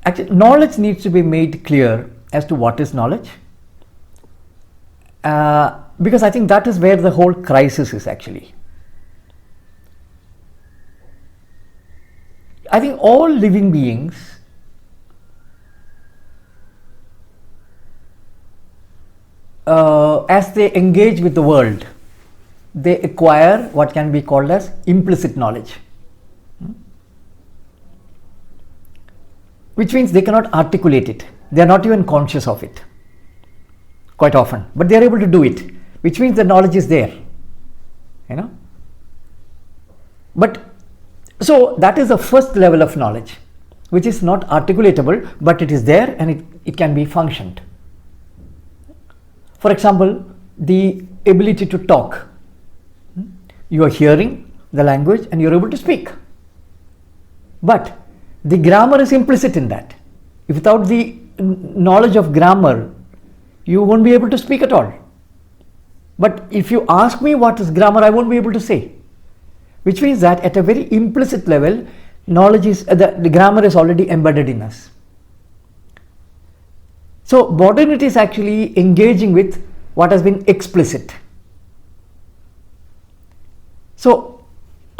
Actually, knowledge needs to be made clear as to what is knowledge. Because I think that is where the whole crisis is actually. I think all living beings as they engage with the world, they acquire what can be called as implicit knowledge, which means they cannot articulate it. They are not even conscious of it quite often, but they are able to do it, which means the knowledge is there, But so that is the first level of knowledge, which is not articulatable, but it is there and it can be functioned. For example, the ability to talk. You are hearing the language and you are able to speak. But the grammar is implicit in that. Without the knowledge of grammar, you won't be able to speak at all. But if you ask me what is grammar, I won't be able to say. Which means that at a very implicit level, knowledge is, the grammar is already embedded in us. So modernity is actually engaging with what has been explicit. So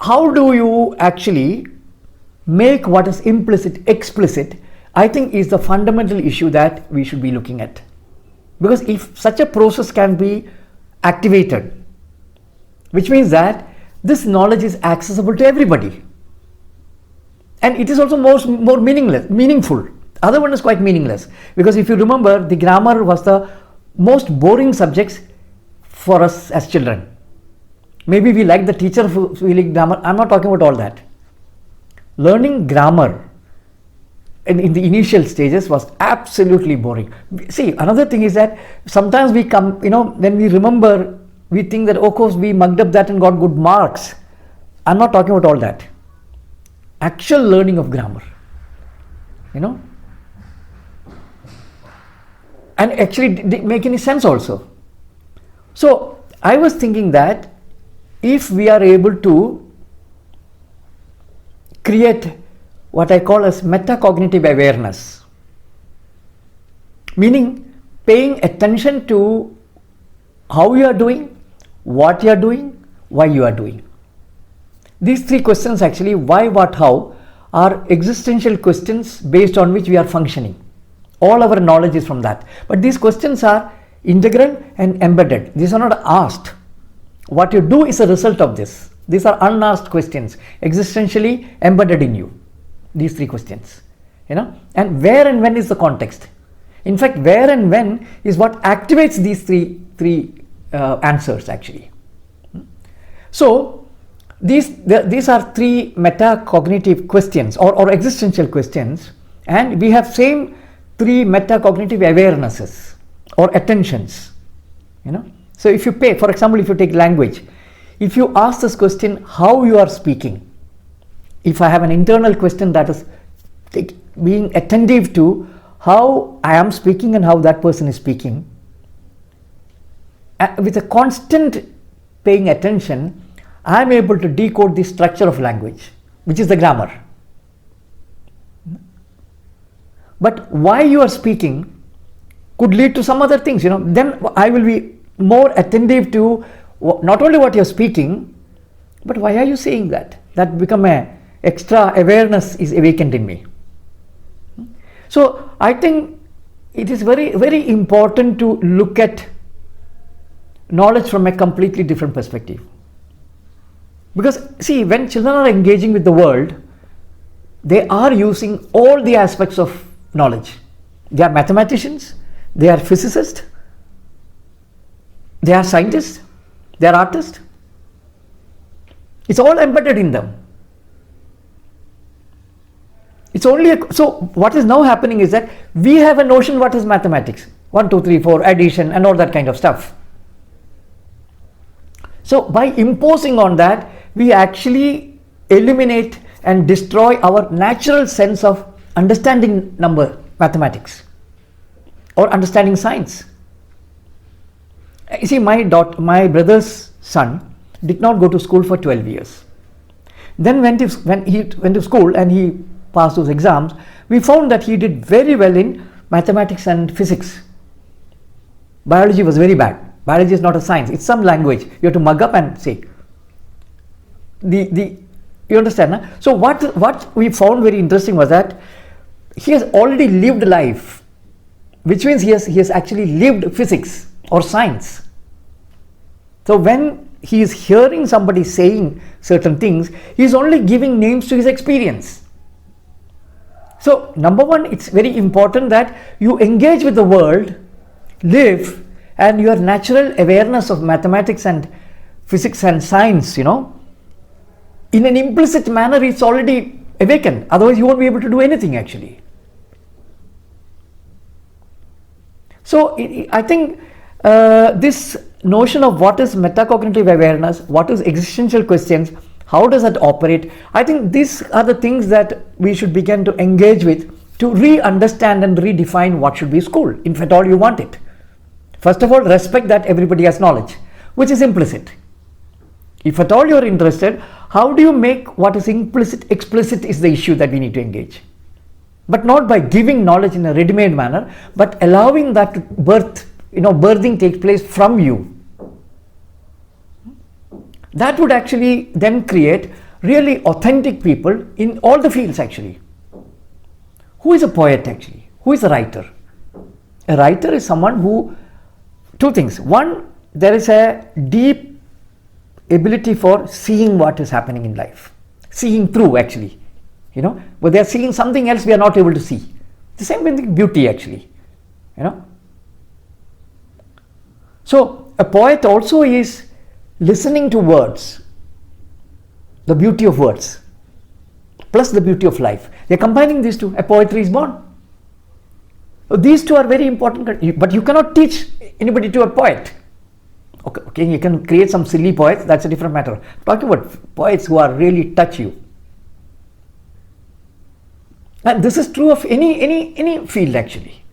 how do you actually make what is implicit explicit, I think is the fundamental issue that we should be looking at. Because if such a process can be activated, which means that this knowledge is accessible to everybody, and it is also more meaningful. Other one is quite meaningless, because if you remember, the grammar was the most boring subjects for us as children. Maybe we like the teacher feeling grammar. I'm not talking about all that. Learning grammar in the initial stages was absolutely boring. See, another thing is that sometimes we come, when we remember, we think that, of course, we mugged up that and got good marks. I'm not talking about all that. Actual learning of grammar, and actually didn't make any sense also. So I was thinking that if we are able to create what I call as metacognitive awareness, meaning paying attention to how you are doing, what you are doing, why you are doing. These three questions actually, why, what, how, are existential questions based on which we are functioning. All our knowledge is from that. But these questions are integral and embedded. These are not asked. What you do is a result of this. These are unasked questions, existentially embedded in you. These three questions, and where and when is the context. In fact, where and when is what activates these three answers actually. So these are three metacognitive questions or existential questions, and we have same three metacognitive awarenesses or attentions. So if you for example, if you take language, if you ask this question, how you are speaking, if I have an internal question, that is being attentive to how I am speaking and how that person is speaking, with a constant paying attention, I am able to decode the structure of language, which is the grammar. But why you are speaking could lead to some other things, then I will be more attentive to not only what you are speaking, but why are you saying that? That become a extra awareness is awakened in me. So I think it is very, very important to look at knowledge from a completely different perspective. Because see, when children are engaging with the world, they are using all the aspects of knowledge. They are mathematicians, they are physicists, they are scientists, they are artists. It's all embedded in them. It's only so what is now happening is that we have a notion what is mathematics, 1, 2, 3, 4, addition and all that kind of stuff. So by imposing on that, we actually eliminate and destroy our natural sense of understanding mathematics or understanding science. You see, my brother's son did not go to school for 12 years. Then when he went to school and he pass those exams, we found that he did very well in mathematics and physics. Biology was very bad. Biology is not a science, it's some language. You have to mug up and say. You understand? Huh? So what we found very interesting was that he has already lived life, which means he has actually lived physics or science. So when he is hearing somebody saying certain things, he is only giving names to his experience. So number one, it's very important that you engage with the world, live, and your natural awareness of mathematics and physics and science, in an implicit manner, it's already awakened. Otherwise, you won't be able to do anything actually. So I think this notion of what is metacognitive awareness, what is existential questions, how does that operate, I think these are the things that we should begin to engage with to re-understand and redefine what should be school, if at all you want it. First of all, respect that everybody has knowledge, which is implicit. If at all you are interested, how do you make what is implicit explicit is the issue that we need to engage. But not by giving knowledge in a ready-made manner, but allowing that to birthing takes place from you. That would actually then create really authentic people in all the fields actually. Who is a poet actually? Who is a writer? A writer is someone who, two things. One, there is a deep ability for seeing what is happening in life, seeing through actually, but they are seeing something else we are not able to see. The same with beauty actually, So a poet also is listening to words, the beauty of words, plus the beauty of life. They are combining these two. A poetry is born. So these two are very important, but you cannot teach anybody to a poet. Okay, you can create some silly poets, that's a different matter. Talking about poets who are really touch you. And this is true of any field actually.